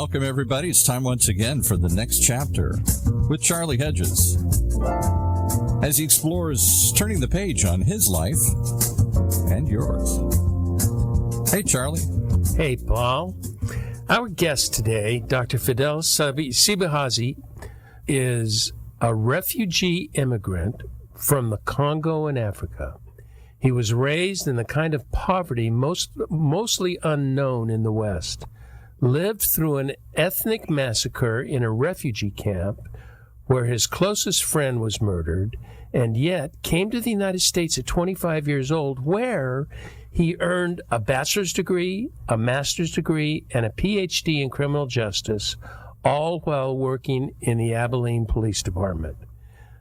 welcome everybody. It's time once again for the next chapter with Charlie Hedges as he explores turning the page on his life and yours. Hey, Charlie. Hey, Paul. Our guest today, Dr. Fidele Sebahizi, is a refugee immigrant from the Congo in Africa. He was raised in the kind of poverty mostly unknown in the West, lived through an ethnic massacre in a refugee camp where his closest friend was murdered, and yet came to the United States at 25 years old, where he earned a bachelor's degree, a master's degree, and a PhD in criminal justice, all while working in the Abilene Police Department.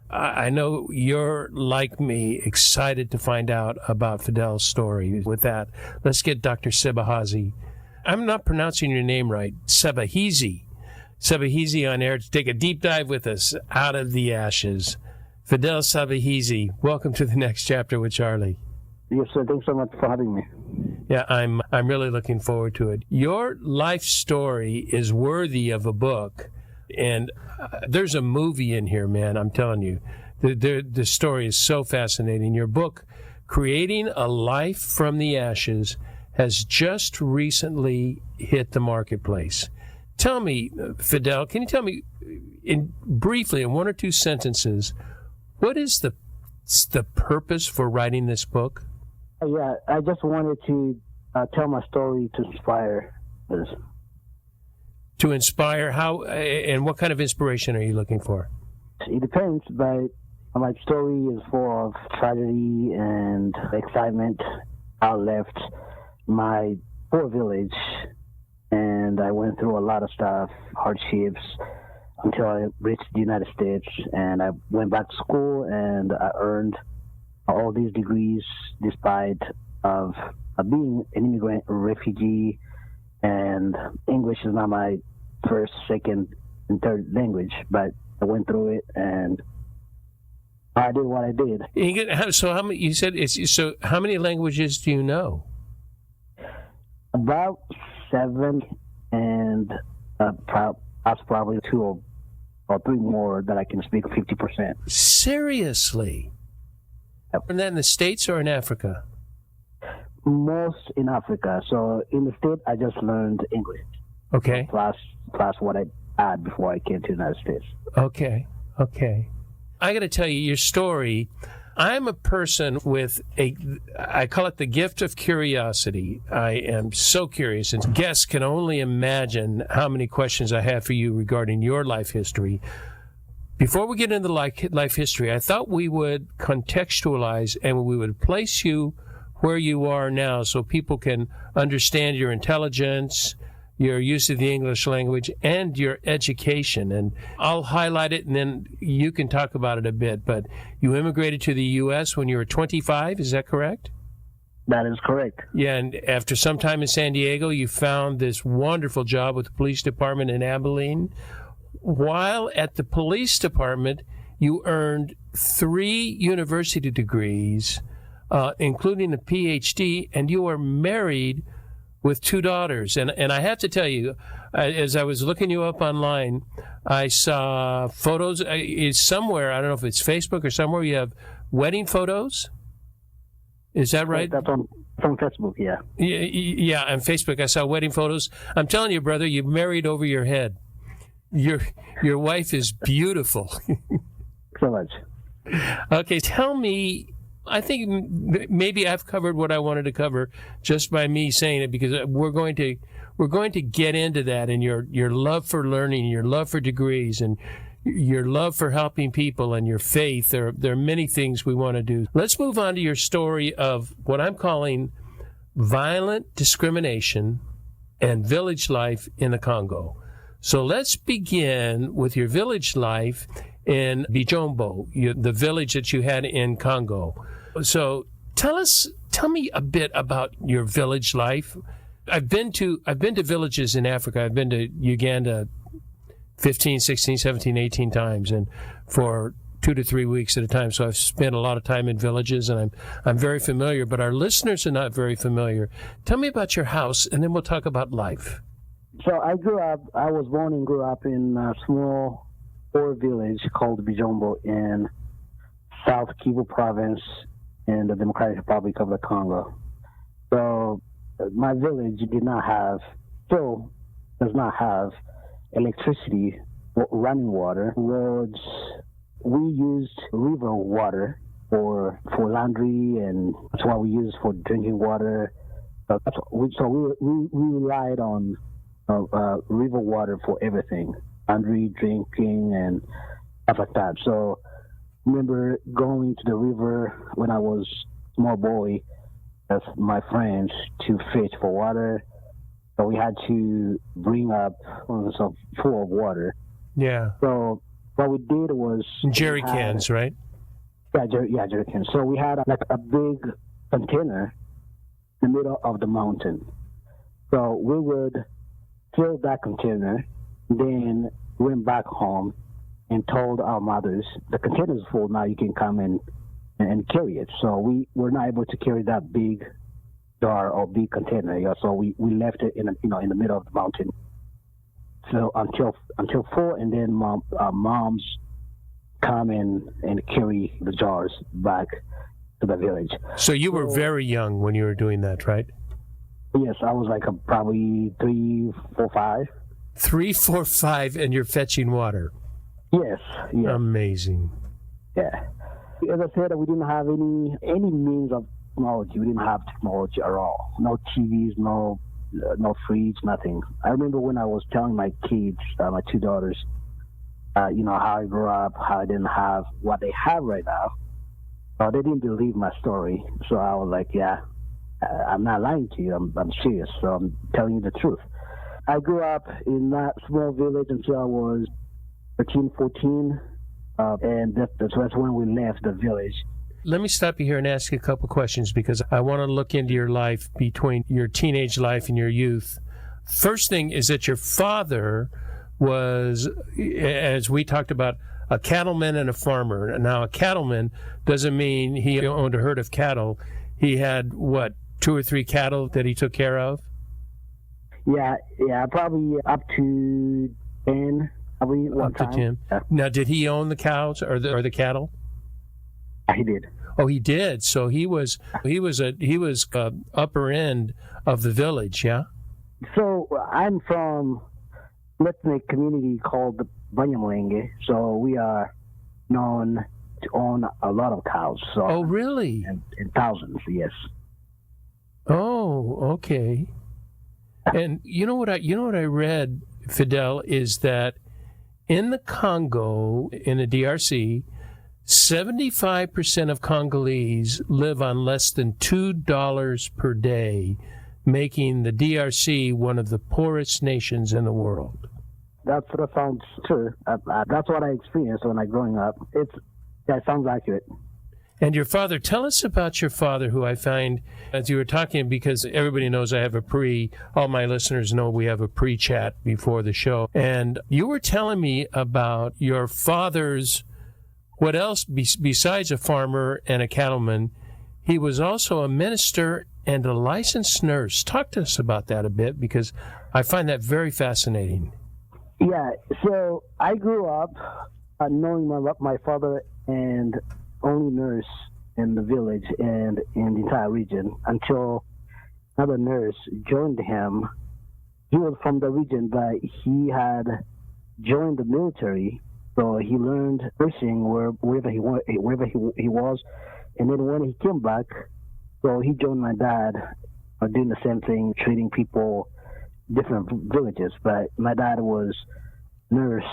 I know you're, like me, excited to find out about Fidele's story. With that, let's get Dr. Sebahizi. I'm not pronouncing your name right. Sebahizi on air to take a deep dive with us out of the ashes. Fidele Sebahizi, welcome to the next chapter with Charlie. Yes, sir. Thanks so much for having me. Yeah, I'm really looking forward to it. Your life story is worthy of a book. And there's a movie in here, man, I'm telling you. The story is so fascinating. Your book, Creating a Life from the Ashes, has just recently hit the marketplace. Tell me, Fidele, can you tell me briefly, in one or two sentences, what is the purpose for writing this book? Yeah, I just wanted to tell my story to inspire others. To inspire how, and what kind of inspiration are you looking for? It depends, but my story is full of tragedy and excitement. I left my poor village, and I went through a lot of stuff, hardships, until I reached the United States, and I went back to school, and I earned all these degrees despite of being an immigrant, a refugee, and English is not my first, second, and third language, but I went through it and I did what I did. So how many? You said so. How many languages do you know? About 7, and that's probably 2 or 3 more that I can speak 50%. Seriously? Yep. And then in the States or in Africa? Most in Africa. So in the States, I just learned English. Okay. Plus what I had before I came to the United States. Okay. I got to tell you, your story, I'm a person with I call it the gift of curiosity. I am so curious, and guests can only imagine how many questions I have for you regarding your life history. Before we get into life history, I thought we would contextualize and we would place you where you are now so people can understand your intelligence, your use of the English language, and your education. And I'll highlight it, and then you can talk about it a bit. But you immigrated to the U.S. when you were 25, is that correct? That is correct. Yeah, and after some time in San Diego, you found this wonderful job with the police department in Abilene. While at the police department, you earned 3 university degrees, including a PhD, and you are married with 2 daughters. And I have to tell you, as I was looking you up online, I saw photos somewhere, I don't know if it's Facebook or somewhere, you have wedding photos. Is that right? That's on Facebook, yeah. Yeah, on Facebook I saw wedding photos. I'm telling you, brother, you've married over your head. Your wife is beautiful. So much. Okay, tell me, I think maybe I've covered what I wanted to cover just by me saying it, because we're going to get into that, and your love for learning, your love for degrees, and your love for helping people, and your faith. There are many things we want to do. Let's move on to your story of what I'm calling violent discrimination and village life in the Congo. So let's begin with your village life in Bijombo, the village that you had in Congo. So tell me a bit about your village life. I've been to villages in Africa. I've been to Uganda 15, 16, 17, 18 times, and for 2 to 3 weeks at a time. So I've spent a lot of time in villages, and I'm very familiar, but our listeners are not very familiar. Tell me about your house, and then we'll talk about life. So I was born and grew up in a small poor village called Bijombo in South Kivu province in the Democratic Republic of the Congo. So my village still does not have electricity, running water, roads. We used river water for laundry, and that's what we use for drinking water. So we relied on river water for everything, laundry, drinking, and stuff like that. So I remember going to the river when I was a small boy with my friends to fish for water. So we had to bring up some full of water. Yeah. So what we did was jerry cans, right? Yeah, jerry cans. So we had like a big container in the middle of the mountain. So we would fill that container, then went back home and told our mothers, the container is full now, you can come and carry it. So we were not able to carry that big jar or big container. Yeah, so we left it in the middle of the mountain. So until 4, and then moms come and carry the jars back to the village. So you were very young when you were doing that, right? Yes, I was like probably 3, 4, 5. 3, 4, 5, and you're fetching water. Yes. Amazing. Yeah. As I said, we didn't have any means of technology. We didn't have technology at all. No TVs, no fridge, nothing. I remember when I was telling my kids, my 2 daughters, how I grew up, how I didn't have what they have right now. They didn't believe my story. So I was like, yeah, I'm not lying to you. I'm serious. So I'm telling you the truth. I grew up in that small village until I was 13, 14, and that's when we left the village. Let me stop you here and ask you a couple questions, because I want to look into your life between your teenage life and your youth. First thing is that your father was, as we talked about, a cattleman and a farmer. Now, a cattleman doesn't mean he owned a herd of cattle. He had, 2 or 3 cattle that he took care of? Yeah, probably up to 10. Up to 10. Yeah. Now, did he own the cows or the cattle? He did. Oh, he did. So he was upper end of the village, yeah. So I'm from ethnic community called the Banyamulenge. So we are known to own a lot of cows. So oh, really? In thousands, yes. Oh, okay. And you know what I read, Fidele, is that in the Congo, in the DRC, 75% of Congolese live on less than $2 per day, making the DRC one of the poorest nations in the world. That sounds true. That's what I experienced when I was growing up. It sounds accurate. And your father, tell us about your father, who I find, as you were talking, because everybody knows I have all my listeners know we have a pre-chat before the show. And you were telling me about your father's, what else, besides a farmer and a cattleman, he was also a minister and a licensed nurse. Talk to us about that a bit, because I find that very fascinating. Yeah, so I grew up knowing my father and only nurse in the village and in the entire region until another nurse joined him. He was from the region, but he had joined the military, so he learned nursing wherever he was. And then when he came back, so he joined my dad doing the same thing, treating people different villages. But my dad was nurse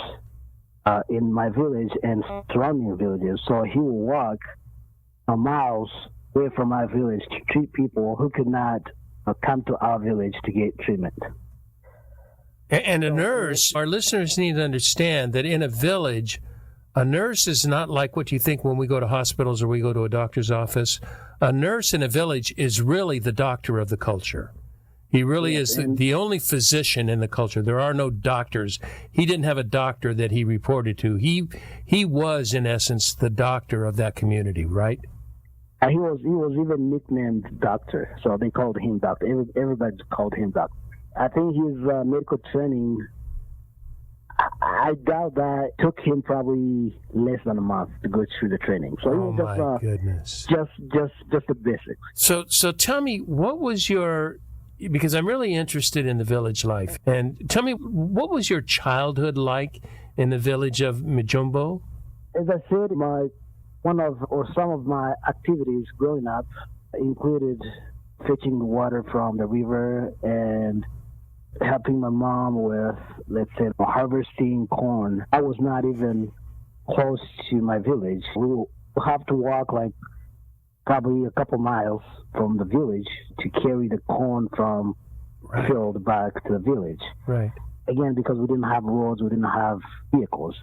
in my village and surrounding villages. So he would walk miles away from my village to treat people who could not come to our village to get treatment. And a nurse, our listeners need to understand that in a village, a nurse is not like what you think when we go to hospitals or we go to a doctor's office. A nurse in a village is really the doctor of the culture. He really is the only physician in the culture. There are no doctors. He didn't have a doctor that he reported to. He was, in essence, the doctor of that community, right? He was even nicknamed Doctor, so they called him Doctor. Everybody called him Doctor. I think his medical training, I doubt that it took him probably less than a month to go through the training. So it was my goodness. Just the basics. So tell me, what was your, because I'm really interested in the village life, and tell me, what was your childhood like in the village of Mijombo? As I said, some of my activities growing up included fetching water from the river and helping my mom with, let's say, harvesting corn. I was not even close to my village. We will have to walk like probably a couple miles from the village to carry the corn from the field back to the village. Right. Again, because we didn't have roads, we didn't have vehicles.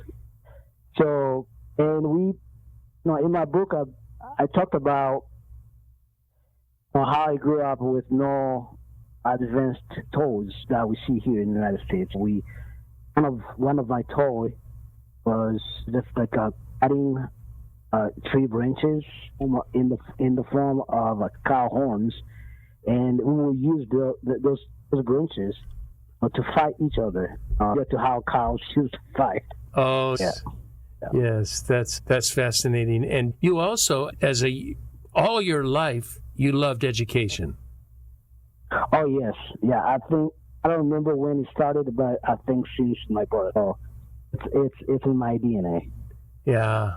So, and in my book, I talked about how I grew up with no advanced toys that we see here in the United States. One of my toys was just like cutting tree branches in the form of cow horns, and we will use those branches to fight each other. To how cows choose to fight. Oh, yeah. Yes, that's fascinating. And you also, all your life, you loved education. Oh yes, yeah. I don't remember when it started, but I think since my birth. So it's in my DNA. Yeah.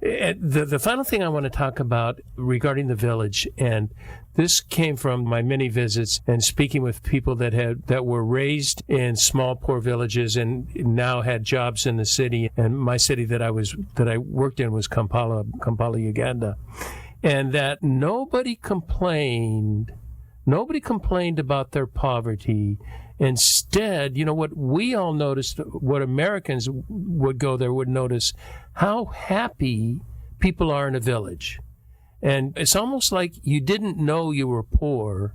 The final thing I want to talk about regarding the village, and this came from my many visits and speaking with people that were raised in small poor villages and now had jobs in the city. And my city that I worked in was Kampala, Uganda. And that nobody complained about their poverty. Instead, what we all noticed, what Americans would notice, how happy people are in a village. And it's almost like you didn't know you were poor.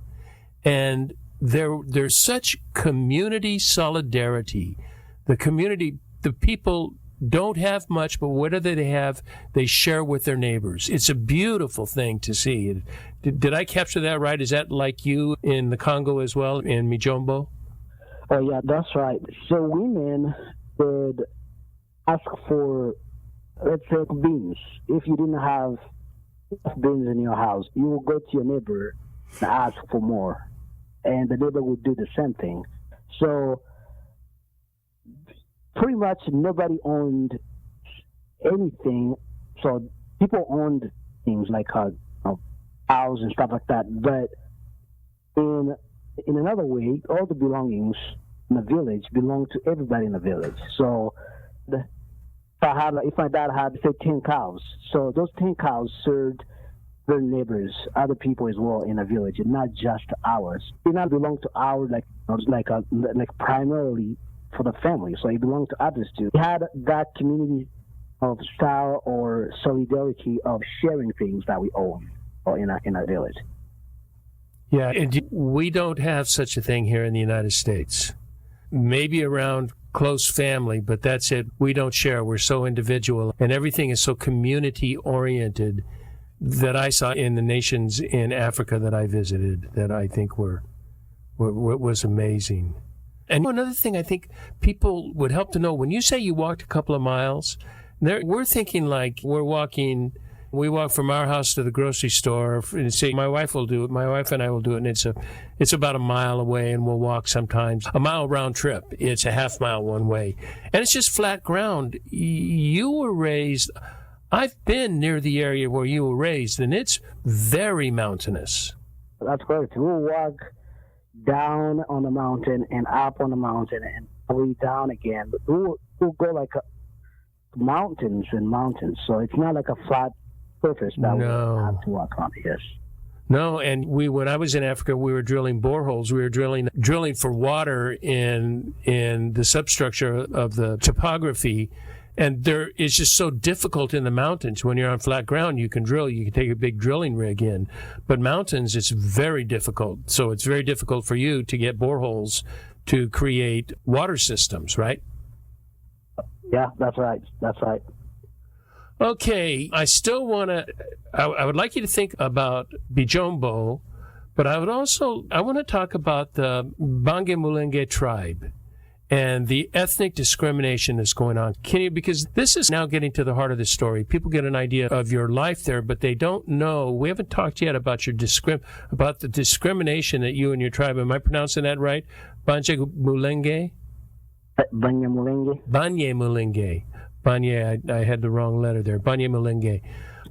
And there's such community solidarity. The people don't have much, but whatever they have, they share with their neighbors. It's a beautiful thing to see. Did I capture that right? Is that like you in the Congo as well, in Mijombo? Oh, yeah, that's right. So women would ask for, let's say, beans. If you didn't have beans in your house, you will go to your neighbor and ask for more. And the neighbor would do the same thing. So pretty much nobody owned anything. So people owned things like cows and stuff like that. But in another way, all the belongings in the village belong to everybody in the village. So if my dad had, say, 10 cows, so those 10 cows served their neighbors, other people as well in the village, and not just ours. It not belong to ours like primarily for the family, so it belonged to others too. We had that community of style or solidarity of sharing things that we own or in a village. Yeah, and we don't have such a thing here in the United States. Maybe around close family, but that's it. We don't share. We're so individual, and everything is so community-oriented that I saw in the nations in Africa that I visited that I think was amazing. And another thing I think people would help to know, when you say you walked a couple of miles, we're thinking like we walk from our house to the grocery store, and say my wife will do it, my wife and I will do it, and it's about a mile away, and we'll walk sometimes a mile round trip. It's a half mile one way, and it's just flat ground. You were raised, I've been near the area where you were raised, and it's very mountainous. That's correct. We'll walk down on the mountain and up on the mountain and probably down again. But we'll go like mountains and mountains, so it's not like a flat surface that we have to walk on. Yes. No, and when I was in Africa, we were drilling boreholes. We were drilling for water in the substructure of the topography, and it's just so difficult in the mountains. When you're on flat ground, you can drill. You can take a big drilling rig in, but mountains, it's very difficult. So it's very difficult for you to get boreholes to create water systems, right? Yeah, that's right. That's right. Okay, I still want to, I would like you to think about Bijombo, But I want to talk about the Banyamulenge tribe and the ethnic discrimination that's going on. Because this is now getting to the heart of the story. People get an idea of your life there, but they don't know. We haven't talked yet about about the discrimination that you and your tribe. Am I pronouncing that right? Banyamulenge? Banyamulenge. Banyamulenge. I had the wrong letter there. Banyamulenge.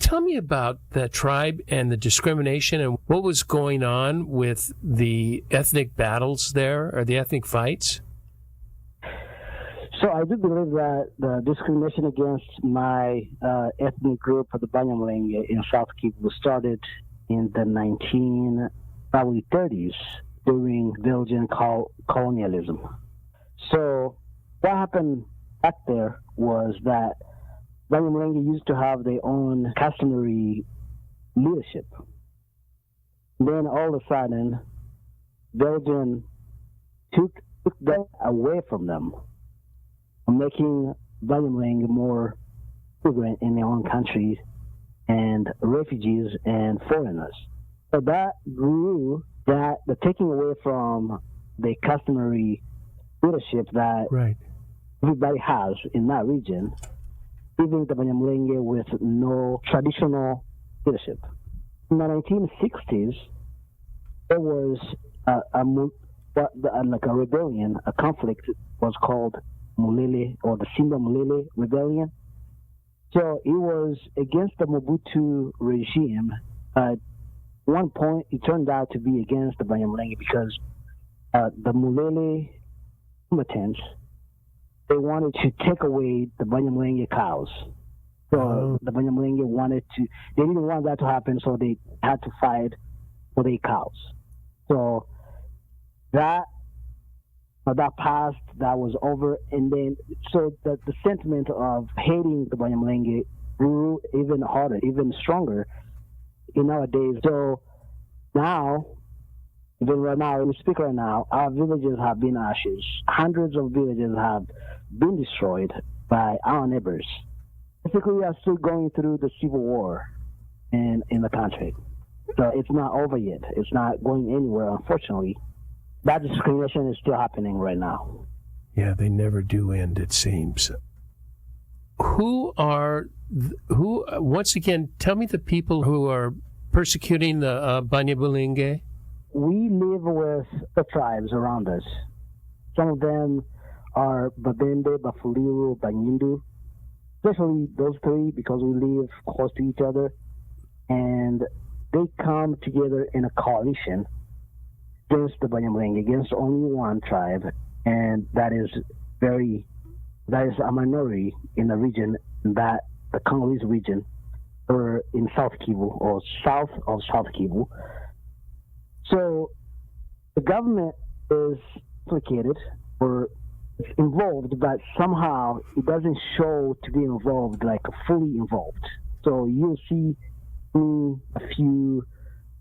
Tell me about that tribe and the discrimination and what was going on with the ethnic battles there, or the ethnic fights. So I do believe that the discrimination against my ethnic group of the Banyamulenge in South Kivu started in the 1930s during Belgian colonialism. So what happened back there was that Banyamulenge used to have their own customary leadership. Then all of a sudden, Belgium took that away from them, making Banyamulenge more immigrant in their own country and refugees and foreigners. So that grew, that the taking away from the customary leadership that everybody has in that region, leaving the Banyamulenge with no traditional leadership. In the 1960s, there was like a rebellion, a conflict was called Mulele, or the Simba Mulele Rebellion. So it was against the Mobutu regime. At one point, it turned out to be against the Banyamulenge because the Mulele combatants, they wanted to take away the Banyamulenge cows. So the Banyamulenge they didn't want that to happen, so they had to fight for their cows. So that passed, that was over, and then so the sentiment of hating the Banyamulenge grew even harder, even stronger in nowadays. So now, even right now, when we speak right now, our villages have been ashes. Hundreds of villages have been destroyed by our neighbors. Basically, we are still going through the civil war in the country. So it's not over yet. It's not going anywhere, unfortunately. That discrimination is still happening right now. Yeah, they never do end, it seems. Once again, tell me the people who are persecuting the Banyamulenge. We live with the tribes around us. Some of them are Babembe, Bafuliru, Banyindu, especially those three because we live close to each other. And they come together in a coalition against the Banyamulenge, against only one tribe, and that is a minority in the region, that the Congolese region, or in South Kivu, or south of South Kivu. So the government is implicated or involved, but somehow it doesn't show to be involved, like fully involved. So you'll see a few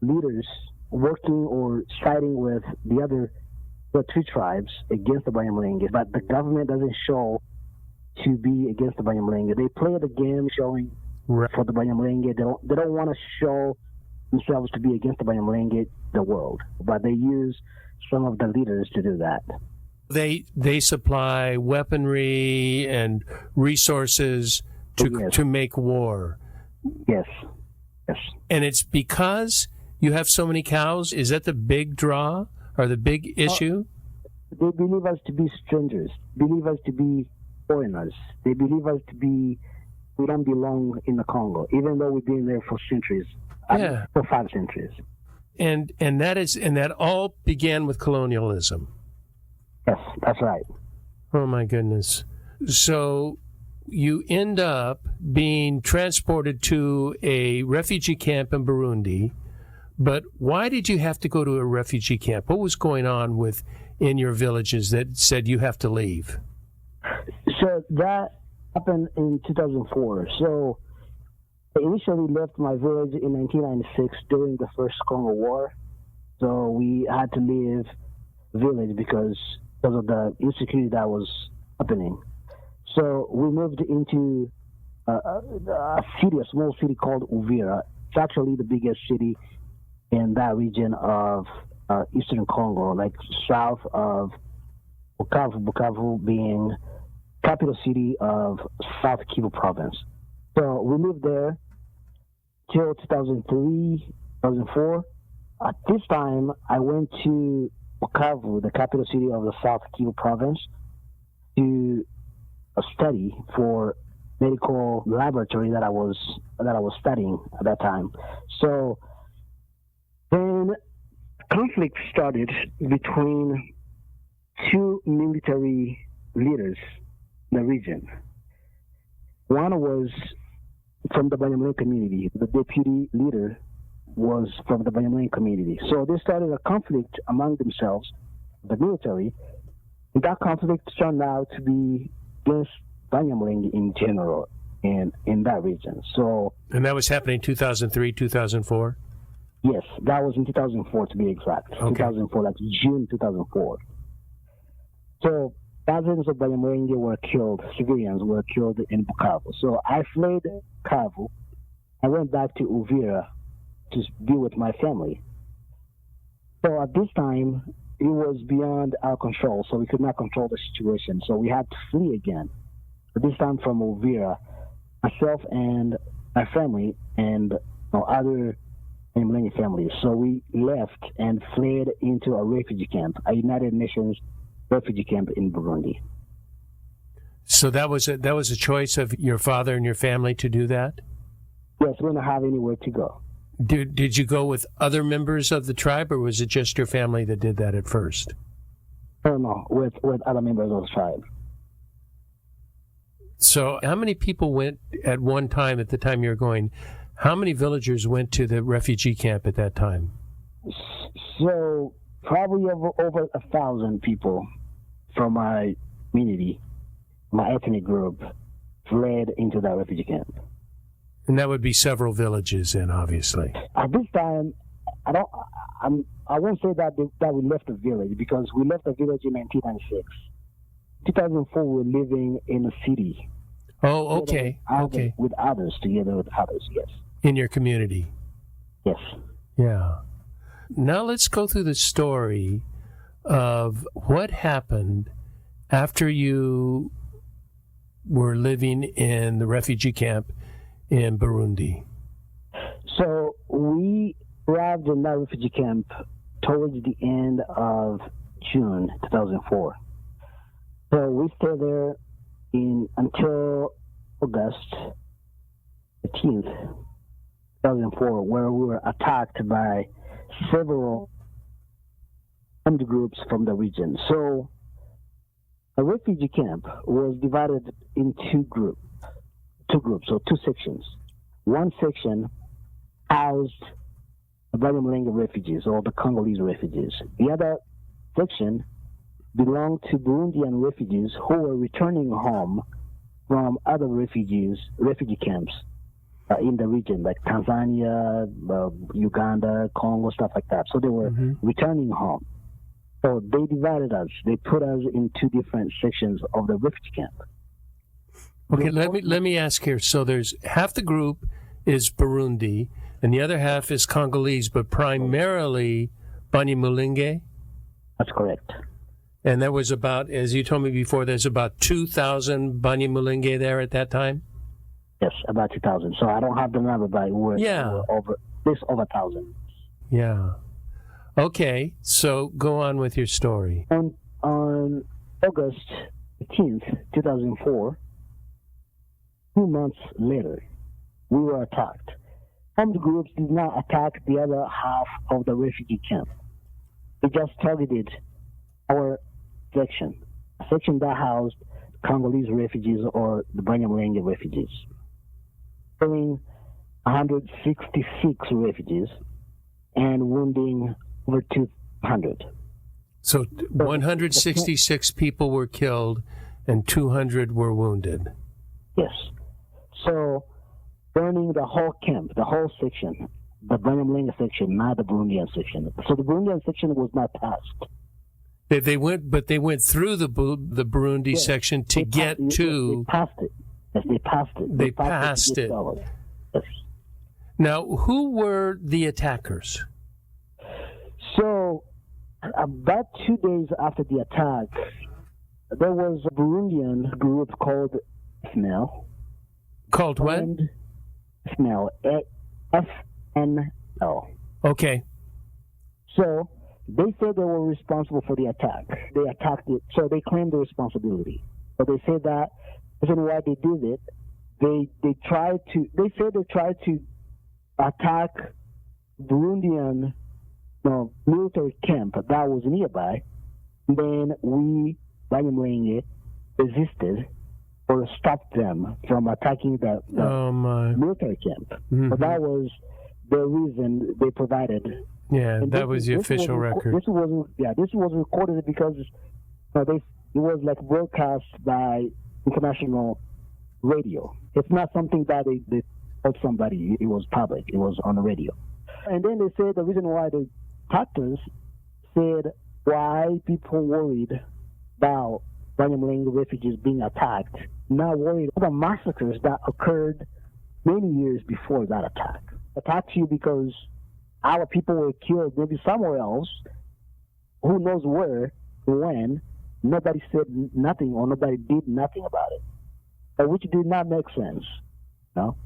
leaders working or siding with the three tribes against the Banyamulenge, but the government doesn't show to be against the Banyamulenge. They play the game showing for the Banyamulenge. They don't want to show themselves to be against the Banyamulenge, the world, but they use some of the leaders to do that. They supply weaponry and resources to make war. Yes. And it's because you have so many cows? Is that the big draw or the big issue? They believe us to be strangers, believe us to be foreigners. They believe us to be, we don't belong in the Congo, even though we've been there for centuries, for 5 centuries. And that all began with colonialism. Yes, that's right. Oh my goodness. So you end up being transported to a refugee camp in Burundi. But why did you have to go to a refugee camp? What was going on in your villages that said you have to leave? So that happened in 2004. So I initially left my village in 1996 during the first Congo War. So we had to leave village because of the insecurity that was happening. So we moved into a small city called Uvira. It's actually the biggest city in that region of eastern Congo, like south of Bukavu, Bukavu being capital city of South Kivu province. So we lived there till 2003, 2004. At this time, I went to Bukavu, the capital city of the South Kivu province, to study for medical laboratory that I was studying at that time. So then conflict started between two military leaders in the region. One was from the Banyamulenge community. The deputy leader was from the Banyamulenge community. So they started a conflict among themselves, the military, and that conflict turned out to be against Banyamulenge in general and in that region. So, and that was happening 2003, 2004? Yes, that was in 2004 to be exact. Okay. 2004, like June 2004. So thousands of Banyamulenge were killed, civilians were killed in Bukavu. So I fled Bukavu. I went back to Uvira to be with my family. So at this time, it was beyond our control, so we could not control the situation. So we had to flee again. But this time from Uvira, myself and my family and other Banyamulenge families. So we left and fled into a refugee camp, a United Nations refugee camp in Burundi. So that was a choice of your father and your family to do that? Yes, we didn't have anywhere to go. Did you go with other members of the tribe, or was it just your family that did that at first? No, with other members of the tribe. So how many people went at one time, at the time you were going, how many villagers went to the refugee camp at that time? So probably over 1,000 people from my community, my ethnic group, fled into that refugee camp. And that would be several villages then, obviously. At this time, I won't say that we left the village, because we left the village in 1996. 2004, we were living in a city. Oh, okay. Okay. With others, together with others, yes. In your community? Yes. Yeah. Now let's go through the story of what happened after you were living in the refugee camp in Burundi. So we arrived in that refugee camp towards the end of June 2004. So we stayed there until August 15th, 2004, where we were attacked by several armed groups from the region. So a refugee camp was divided in two groups, so two sections. One section housed the Banyamulenge refugees, or the Congolese refugees. The other section belonged to Burundian refugees who were returning home from other refugee camps in the region, like Tanzania, Uganda, Congo, stuff like that. So they were returning home. So they divided us. They put us in two different sections of the refugee camp. Okay, let me ask here. So there's half the group is Burundi, and the other half is Congolese, but primarily Banyamulenge? That's correct. And there was about, as you told me before, there's about 2,000 Banyamulenge there at that time? Yes, about 2,000. So I don't have the number, but we're over 1,000. Yeah. Okay, so go on with your story. On August 15th, 2004, 2 months later, we were attacked. Armed groups did not attack the other half of the refugee camp. They just targeted our section, a section that housed Congolese refugees or the Banyamulenge refugees, killing 166 refugees and wounding over 200. So 166 people were killed and 200 were wounded. Yes. So burning the whole camp, the whole section, the Banyamulenge section, not the Burundian section. So the Burundian section was not passed. They went through the Burundi section to get to. They passed it. Yes, they passed it. They passed it. Yes. Now, who were the attackers? So, about 2 days after the attack, there was a Burundian group called FNL. Called what? FNL. FNL. Okay. So, they said they were responsible for the attack. They attacked it, so they claimed the responsibility. But they said that the reason why they did it, they said they tried to attack Burundian military camp that was nearby. Then we, Banyamulenge, resisted or stopped them from attacking the military camp. Mm-hmm. But that was the reason they provided. Yeah, and that was the official record. This was recorded because it was like broadcast by international radio. It's not something that they told somebody. It was public. It was on the radio. And then they said the reason why the attackers said why people worried about Banyamulenge refugees being attacked, not worried about the massacres that occurred many years before that attack. Attacked you because our people were killed maybe somewhere else, who knows where, when. Nobody said nothing or nobody did nothing about it, which did not make sense. No.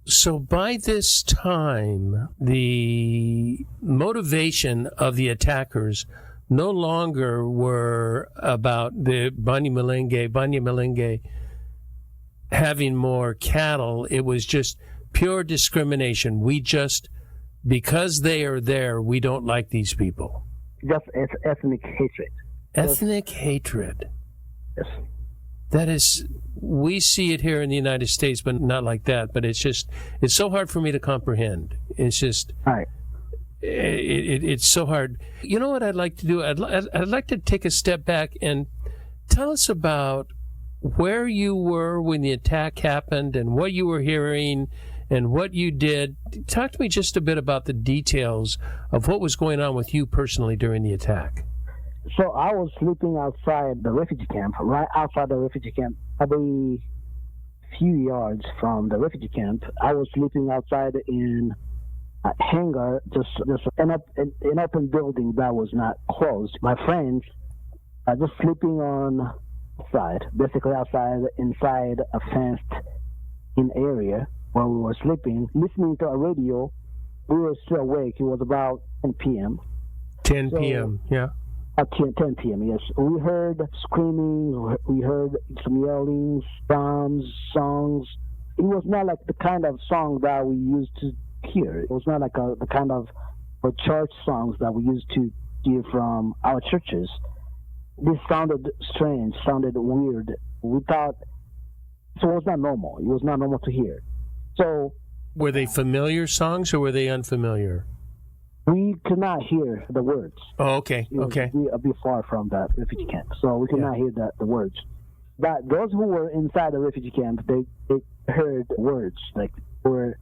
So by this time, the motivation of the attackers no longer were about the Banyamulenge having more cattle. It was just pure discrimination. Because they are there, we don't like these people. Just ethnic hatred. Ethnic hatred. Yes. That is, we see it here in the United States, but not like that. But it's so hard for me to comprehend. It's just, right. It's so hard. You know what I'd like to do? I'd like to take a step back and tell us about where you were when the attack happened and what you were hearing and what you did. Talk to me just a bit about the details of what was going on with you personally during the attack. So I was sleeping outside the refugee camp, right outside the refugee camp, probably a few yards from the refugee camp. I was sleeping outside in a hangar, just an open building that was not closed. My friends are just sleeping on outside, basically outside, inside a fenced-in area where we were sleeping, listening to a radio. We were still awake. It was about 10 p.m. 10 p.m., yeah. At 10 p.m., yes. We heard screaming, we heard some yelling, drums, songs. It was not like the kind of song that we used to hear. It was not like the kind of church songs that we used to hear from our churches. This sounded strange, sounded weird. We thought, so it was not normal. It was not normal to hear. So, were they familiar songs or were they unfamiliar? We could not hear the words. Oh, okay, okay. We were a bit far from the refugee camp, so we could not hear the words. But those who were inside the refugee camp, they heard words, like were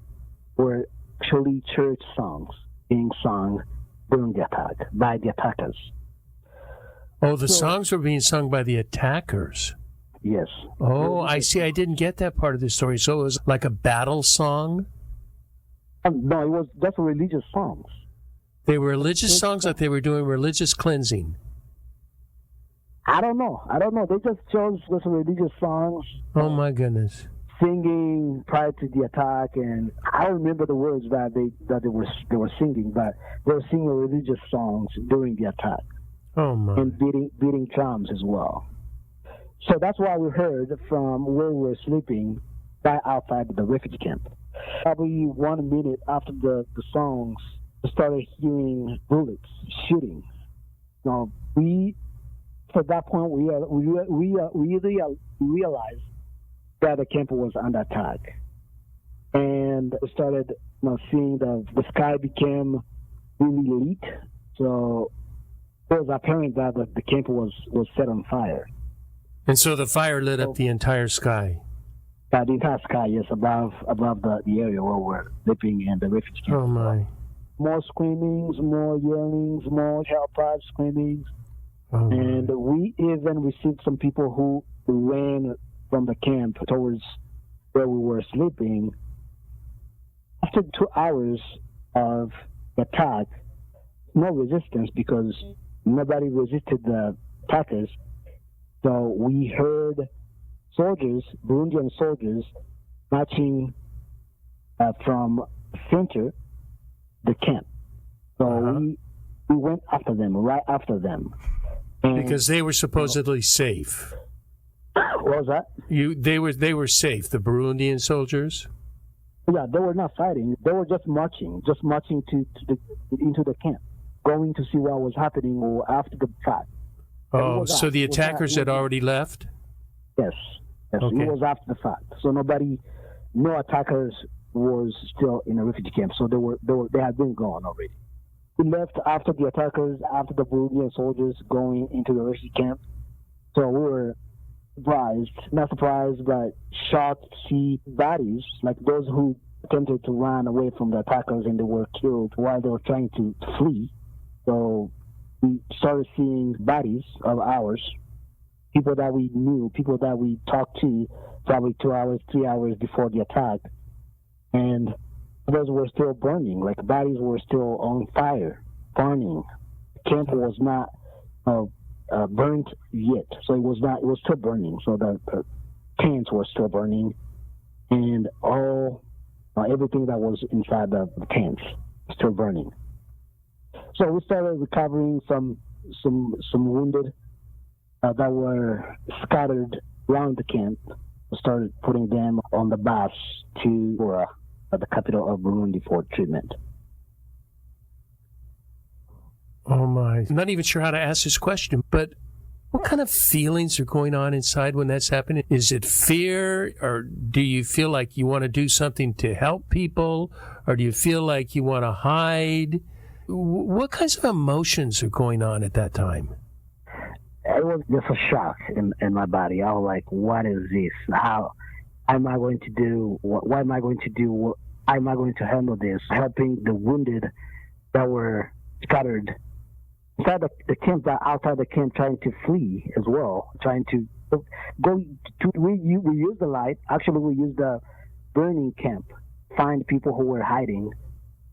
actually church songs being sung during the attack by the attackers. Oh, the songs were being sung by the attackers. Yes. Oh, I see. I didn't get that part of the story. So it was like a battle song? No, it was just religious songs. They were religious songs, like they were doing religious cleansing. I don't know. They just chose those religious songs. Oh my goodness! Singing prior to the attack, and I don't remember the words that they were singing, but they were singing religious songs during the attack. Oh my! And beating drums as well. So that's why we heard from where we were sleeping, right outside the refugee camp. Probably 1 minute after the songs, we started hearing bullets shooting. We, at that point, we realized that the camp was under attack, and we started seeing the sky became really lit. So it was apparent that the camp was set on fire. And so the fire lit up the entire sky. The entire sky, yes, above the area where we're living in the refugee camp. Oh my! More screamings, more yellings, more hellfire screamings. Oh, and we even received some people who ran from the camp towards where we were sleeping. After 2 hours of attack, no resistance because nobody resisted the attackers. So we heard soldiers, Burundian soldiers, marching from center the camp. So we went after them, right after them. And because they were supposedly safe. what was that? They were safe, the Burundian soldiers? Yeah, they were not fighting. They were just marching into the camp, going to see what was happening or after the fact. Oh, so the attackers had already left? Yes. Okay. It was after the fact. So no attackers was still in a refugee camp. So they had been gone already. We left after the attackers, after the Burundian soldiers going into the refugee camp. So we were not surprised, but shocked to see bodies, like those who attempted to run away from the attackers and they were killed while they were trying to flee. So we started seeing bodies of ours, people that we knew, people that we talked to probably 2 hours, 3 hours before the attack. And those were still burning, like bodies were still on fire, burning. The camp was not burnt yet, so it was still burning. So the tents were still burning, and everything that was inside the tents was still burning. So we started recovering some wounded that were scattered around the camp. We started putting them on the bus to the capital of Burundi for treatment. Oh my! I'm not even sure how to ask this question, but what kind of feelings are going on inside when that's happening? Is it fear, or do you feel like you want to do something to help people, or do you feel like you want to hide? What kinds of emotions are going on at that time? It was just a shock in my body. I was like, what is this? How am I going to do? What am I going to do? How am I going to handle this? Helping the wounded that were scattered inside the camp, outside the camp, trying to flee as well, trying to go to. We use the light. Actually, we use the burning camp. Find people who were hiding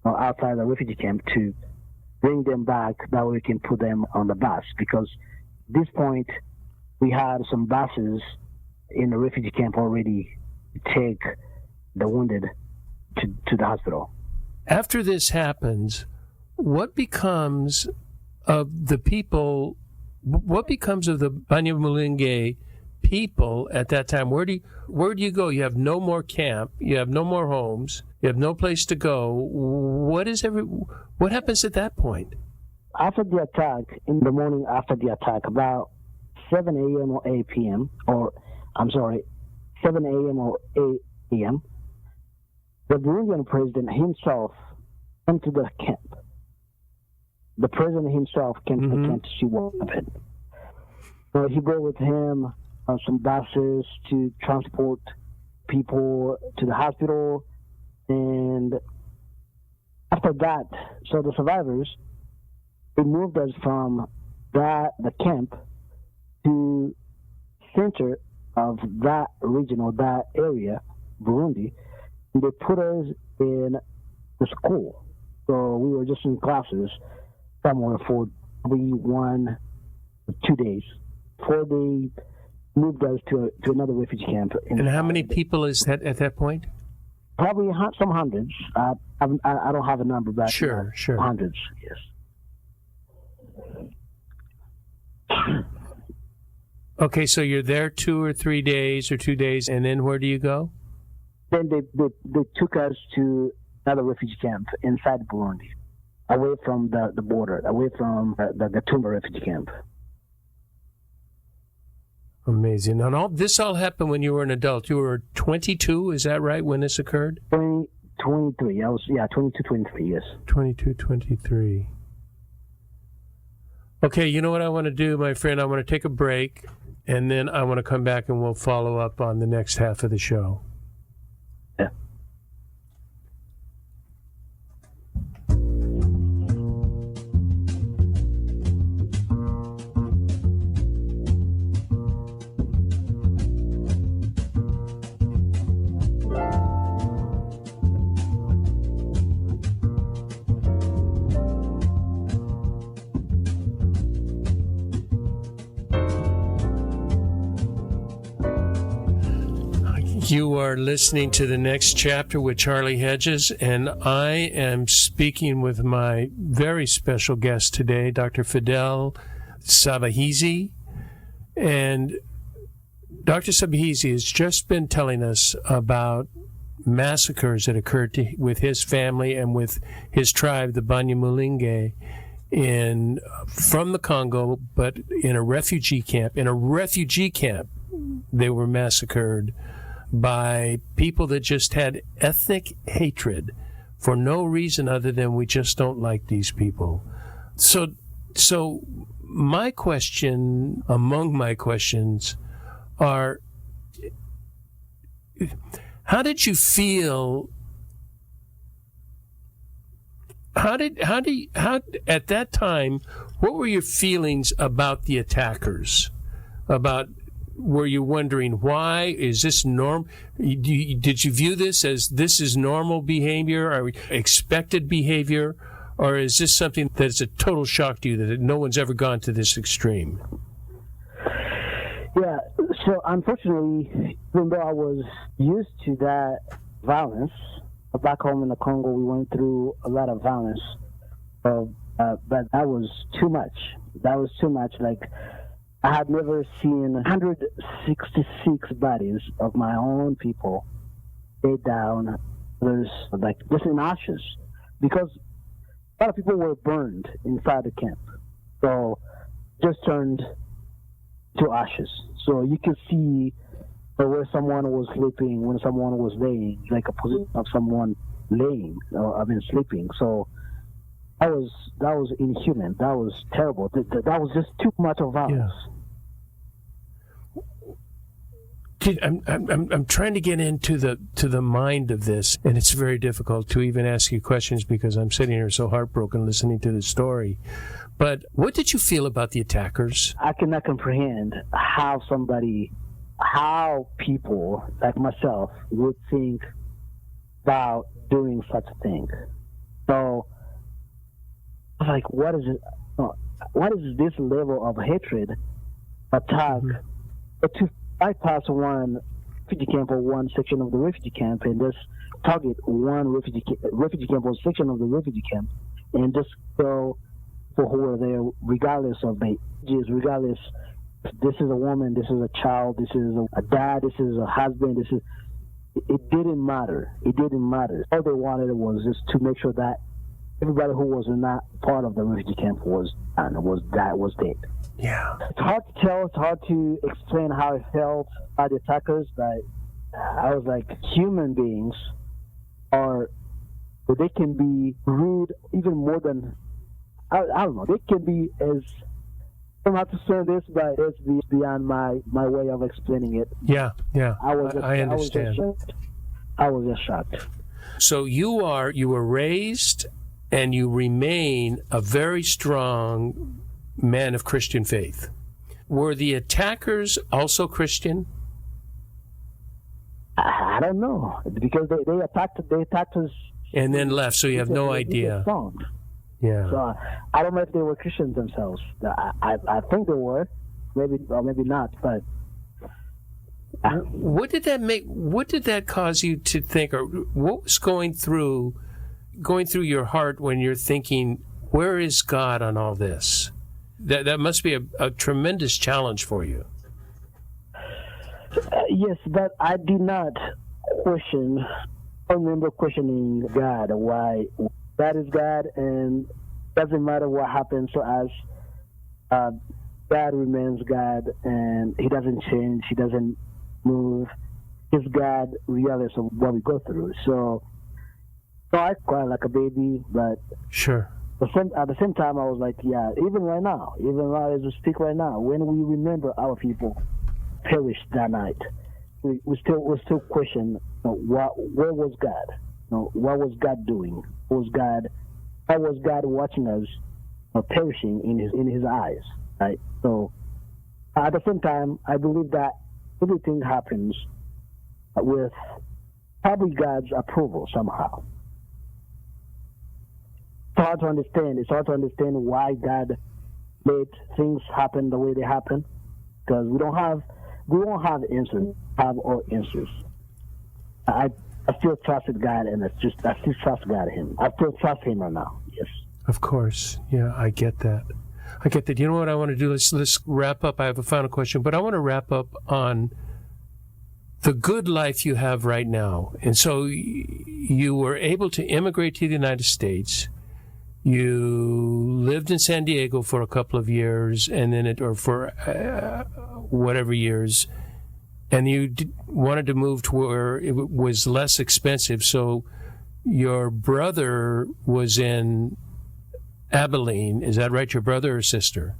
outside the refugee camp to bring them back. That way we can put them on the bus, because at this point we had some buses in the refugee camp already to take the wounded to the hospital. After this happens, what becomes of the people? What becomes of the Banyamulenge people at that time? Where do you go? You have no more camp. You have no more homes. You have no place to go. What happens at that point? After the attack, in the morning after the attack, about 7 a.m. or 8 p.m., 7 a.m. or 8 p.m., the Burundian president himself came to the camp. The president himself came to the camp to see what happened. So he brought with him some buses to transport people to the hospital. And after that, so the survivors, they moved us from the camp to center of that region or that area, Burundi, and they put us in the school. So we were just in classes somewhere for 2 days before they moved us to another refugee camp. And how many people is that at that point? Probably some hundreds. I don't have a number, but sure. Hundreds, yes. Okay, so you're there 2 or 3 days or 2 days, and then where do you go? Then they took us to another refugee camp inside Burundi, away from the border, away from the Gatumba refugee camp. Amazing. And this all happened when you were an adult. You were 22, is that right, when this occurred? 23. 22, 23, yes. 22, 23. Okay, you know what I want to do, my friend? I want to take a break, and then I want to come back and we'll follow up on the next half of the show. Yeah. You are listening to The Next Chapter with Charlie Hedges, and I am speaking with my very special guest today, Dr. Fidele Sebahizi. And Dr. Sebahizi has just been telling us about massacres that occurred with his family and with his tribe, the Banyamulenge, from the Congo, but in a refugee camp. In a refugee camp, they were massacred by people that just had ethnic hatred for no reason other than we just don't like these people. So my question, among my questions, are how did you feel? How at that time, what were your feelings about the attackers? Were you wondering why? Is this norm? Did you view this as this is normal behavior or expected behavior? Or is this something that is a total shock to you that no one's ever gone to this extreme? Yeah, so unfortunately, even though I was used to that violence, back home in the Congo, we went through a lot of violence. But that was too much. That was too much. Like, I had never seen 166 bodies of my own people laid down. There's like just in ashes because a lot of people were burned inside the camp. So just turned to ashes. So you could see where someone was sleeping, when someone was laying, like a position of someone laying, sleeping. So that was inhuman. That was terrible. That was just too much of violence. Yeah. I'm trying to get into the mind of this, and it's very difficult to even ask you questions because I'm sitting here so heartbroken listening to the story. But what did you feel about the attackers? I cannot comprehend how people like myself would think about doing such a thing. So, like, what is it? What is this level of hatred, attack, to bypass one refugee camp or one section of the refugee camp and just target one refugee camp or section of the refugee camp and just go for who are there, regardless of the ages, regardless. This is a woman, this is a child, this is a dad, this is a husband, it didn't matter. It didn't matter. All they wanted was just to make sure that everybody who was not part of the refugee camp was dead. Yeah. It's hard to tell, it's hard to explain how I felt by the attackers, but I was like, human beings they can be rude even more than, I don't know, they can be as, I don't have to say this, but it's beyond my way of explaining it. Yeah. I understand. I was just shocked. So you were raised and you remain a very strong man of Christian faith. Were the attackers also Christian? I don't know, because they attacked us and then left, so you have no idea. Yeah. So I don't know if they were Christians themselves. I think they were, maybe or maybe not. But what did that cause you to think, or what was going through your heart when you're thinking, where is God on all this? That must be a tremendous challenge for you. Yes, but I did not question. I remember questioning God. Why God is God, and doesn't matter what happens to us. God remains God, and He doesn't change. He doesn't move. He's God, regardless of what we go through. So I cried like a baby, but sure. At the same time, I was like, yeah, even right now as we speak right now, when we remember our people perished that night, we still question, where was God? What was God doing? How was God watching us perishing in His eyes? Right. So at the same time, I believe that everything happens with probably God's approval somehow. It's hard to understand why God let things happen the way they happen, because we won't have answers. Have all answers. I still trusted God, and I still trust God in Him. I still trust Him right now. Yes. Of course. Yeah, I get that. You know what I want to do? Let's wrap up. I have a final question, but I want to wrap up on the good life you have right now. And so you were able to immigrate to the United States. You lived in San Diego for a couple of years, and then for whatever years, and you wanted to move to where it was less expensive. So your brother was in Abilene. Is that right? Your brother or sister?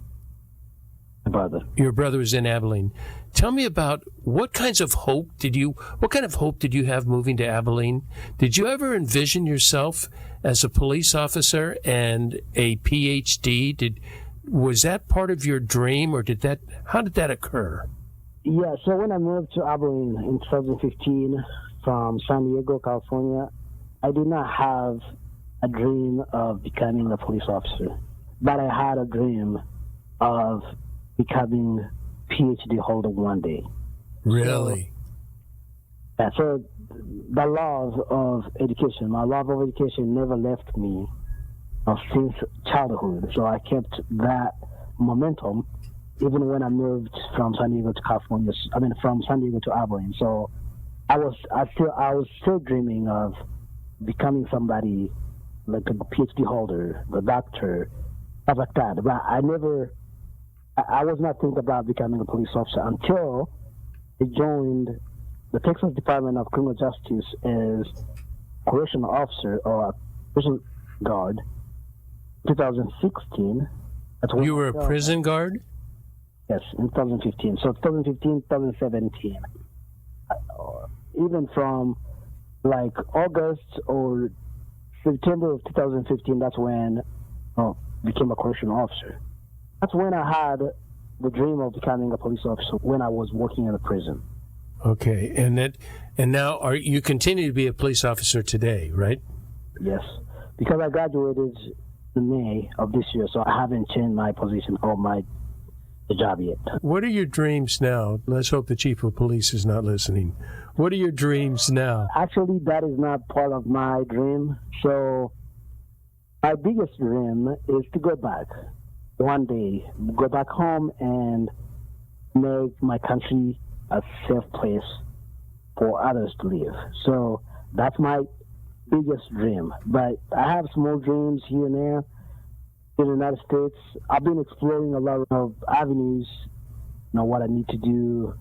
My brother. Your brother was in Abilene. Tell me about what kind of hope did you have moving to Abilene? Did you ever envision yourself as a police officer and a PhD? Was that part of your dream, or how did that occur? Yeah, so when I moved to Abilene in 2015 from San Diego, California, I did not have a dream of becoming a police officer, but I had a dream of becoming PhD holder one day. Really? So the love of education, my love of education never left me since childhood. So I kept that momentum even when I moved from San Diego to California. From San Diego to Abilene. So I was still dreaming of becoming somebody like a PhD holder, the doctor, stuff like that. But I was not thinking about becoming a police officer until I joined the Texas Department of Criminal Justice as correctional officer or prison guard. 2016. You were a prison guard? Yes, in 2015. So 2015, 2017. Even from like August or September of 2015, that's when I became a correctional officer. That's when I had the dream of becoming a police officer when I was working in a prison. Okay, and now you continue to be a police officer today, right? Yes, because I graduated in May of this year, so I haven't changed my position or my job yet. What are your dreams now? Let's hope the chief of police is not listening. What are your dreams now? Actually, that is not part of my dream. So my biggest dream is to go back one day, go back home and make my country a safe place for others to live. So that's my biggest dream. But I have small dreams here and there in the United States. I've been exploring a lot of avenues, what I need to do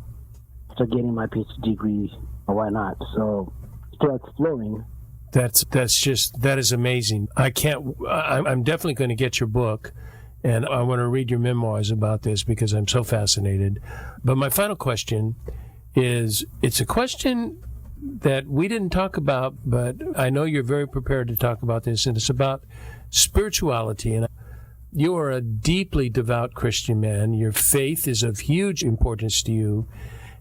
after getting my PhD degree or why not. So still exploring. That is amazing. I'm definitely going to get your book, and I want to read your memoirs about this because I'm so fascinated. But my final question is, it's a question that we didn't talk about, but I know you're very prepared to talk about this, and it's about spirituality. And you are a deeply devout Christian man. Your faith is of huge importance to you.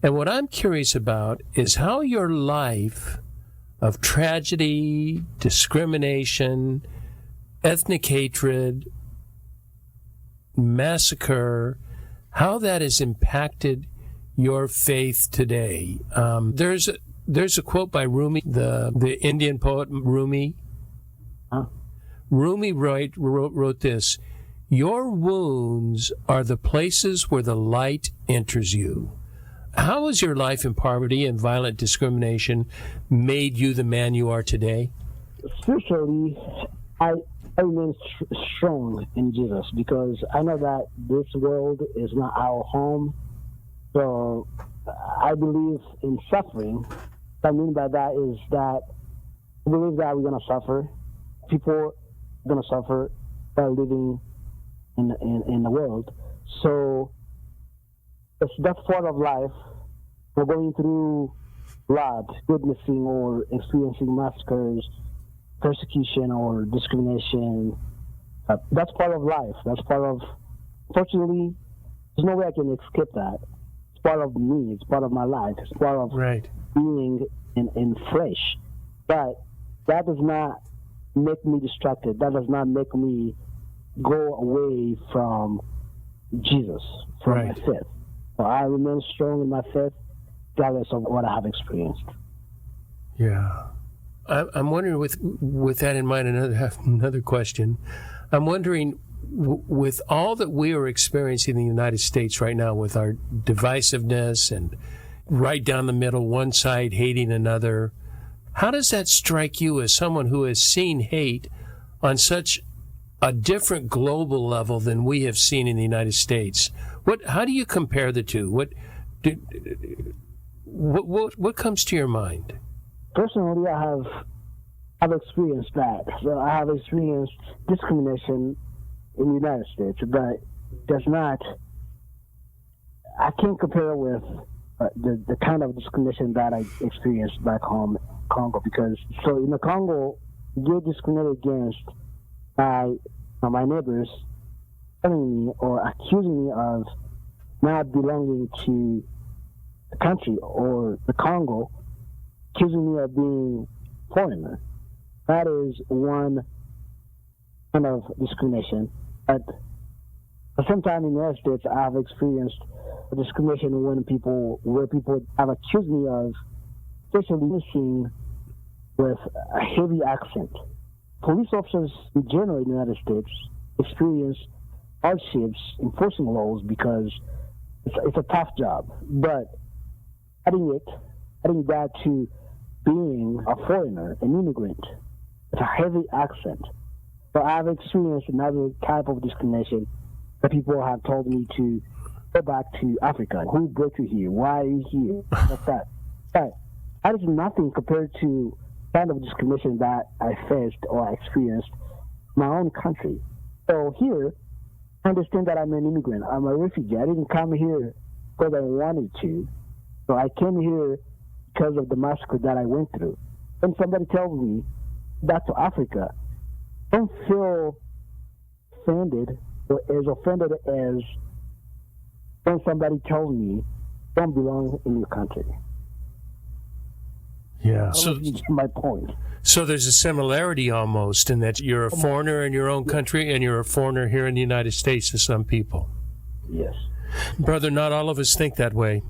And what I'm curious about is how your life of tragedy, discrimination, ethnic hatred, massacre, how that has impacted your faith today. There's a quote by Rumi, the Indian poet Rumi. Huh? Rumi wrote this: "Your wounds are the places where the light enters you." How has your life in poverty and violent discrimination made you the man you are today? Spiritually, I remain strong in Jesus because I know that this world is not our home. So I believe in suffering. What I mean by that is that I believe that we're going to suffer. People are going to suffer by living in the world. So that's part of life. We're going through blood, witnessing or experiencing massacres, persecution or discrimination. That's part of life. That's part of, fortunately, there's no way I can escape that. It's part of me. It's part of my life. It's part of being in flesh. But that does not make me distracted. That does not make me go away from Jesus, from my faith. So I remain strong in my faith, regardless of what I have experienced. Yeah. I'm wondering, with that in mind, another question. I'm wondering, with all that we are experiencing in the United States right now, with our divisiveness and right down the middle, one side hating another, how does that strike you as someone who has seen hate on such a different global level than we have seen in the United States? How do you compare the two? What comes to your mind? Personally, I've experienced that. So I have experienced discrimination in the United States, but I can't compare it with the kind of discrimination that I experienced back home in Congo, because so in the Congo, you're discriminated against by my neighbors telling me or accusing me of not belonging to the country or the Congo, accusing me of being foreigner. That is one kind of discrimination. But sometimes in the United States, I've experienced discrimination where people have accused me of especially listening with a heavy accent. Police officers in general in the United States experience hardships enforcing laws because it's a tough job. But adding that to being a foreigner, an immigrant, it's a heavy accent. So I've experienced another type of discrimination that people have told me to go back to Africa. Who brought you here? Why are you here? Like that. But that is nothing compared to kind of discrimination that I faced or I experienced in my own country. So here, I understand that I'm an immigrant. I'm a refugee. I didn't come here because I wanted to. So I came here because of the massacre that I went through. When somebody tells me back to Africa, I don't feel offended or as offended as when somebody tells me don't belong in your country. Yeah. So my point. So there's a similarity almost in that you're a foreigner in your own country and you're a foreigner here in the United States to some people. Yes. Brother, not all of us think that way.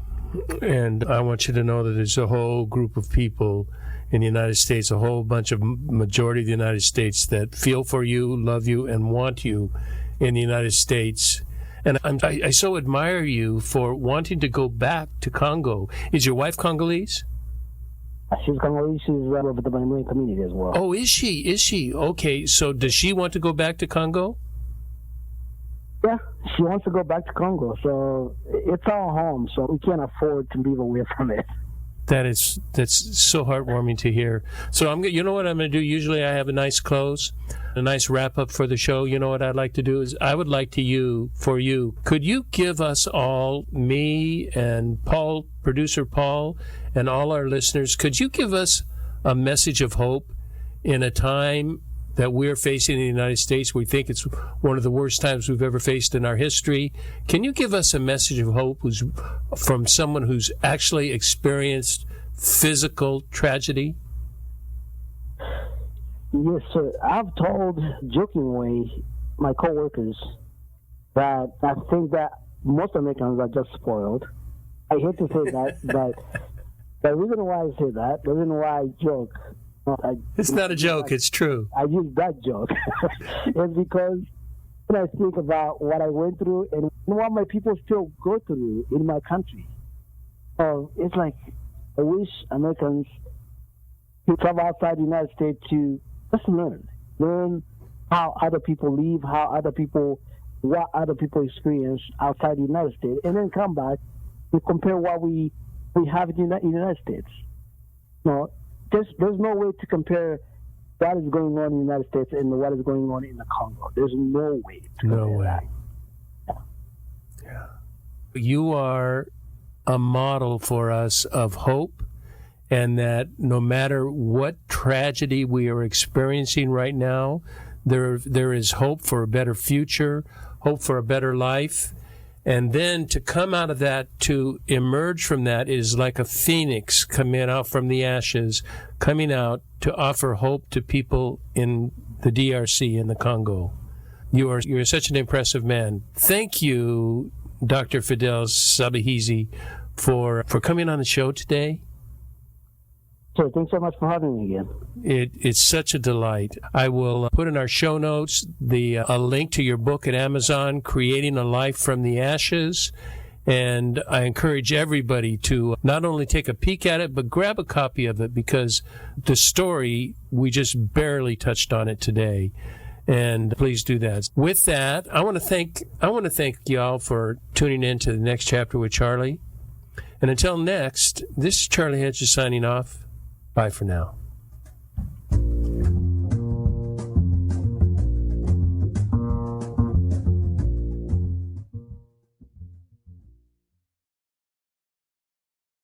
And I want you to know that there's a whole group of people in the United States, a whole bunch of majority of the United States that feel for you, love you, and want you in the United States. And I so admire you for wanting to go back to Congo. Is your wife Congolese? She's Congolese. She's with the Minority community as well. Oh, is she? Is she? Okay, so does she want to go back to Congo? Yeah, she wants to go back to Congo. So it's our home, so we can't afford to move away from it. That's so heartwarming to hear. So you know what I'm going to do? Usually I have a nice close, a nice wrap up for the show. You know what I'd like to do is I would like could you give us all, me and Paul, producer Paul, and all our listeners, could you give us a message of hope in a time that we're facing in the United States? We think it's one of the worst times we've ever faced in our history. Can you give us a message of hope from someone who's actually experienced physical tragedy? Yes, sir. I've told jokingly my coworkers that I think that most Americans are just spoiled. I hate to say that, but the reason why I say that, the reason why I joke, it's not a joke, it's true. I use that joke. It's because when I think about what I went through and what my people still go through in my country, it's like I wish Americans could travel outside the United States to just learn how other people live, what other people experience outside the United States, and then come back and compare what we have in the United States. No, there's no way to compare what is going on in the United States and what is going on in the Congo. There's no way to compare that. Yeah. You are a model for us of hope, and that no matter what tragedy we are experiencing right now, there is hope for a better future, hope for a better life. And then to come out of that, to emerge from that, is like a phoenix coming out from the ashes, coming out to offer hope to people in the DRC, in the Congo. You're such an impressive man. Thank you, Dr. Fidele Sebahizi, for coming on the show today. So thanks so much for having me again. It's such a delight. I will put in our show notes a link to your book at Amazon, Creating a Life from the Ashes. And I encourage everybody to not only take a peek at it, but grab a copy of it, because the story, we just barely touched on it today. And please do that. With that, I want to thank y'all for tuning in to the next chapter with Charlie. And until next, this is Charlie Hedges signing off. Bye for now.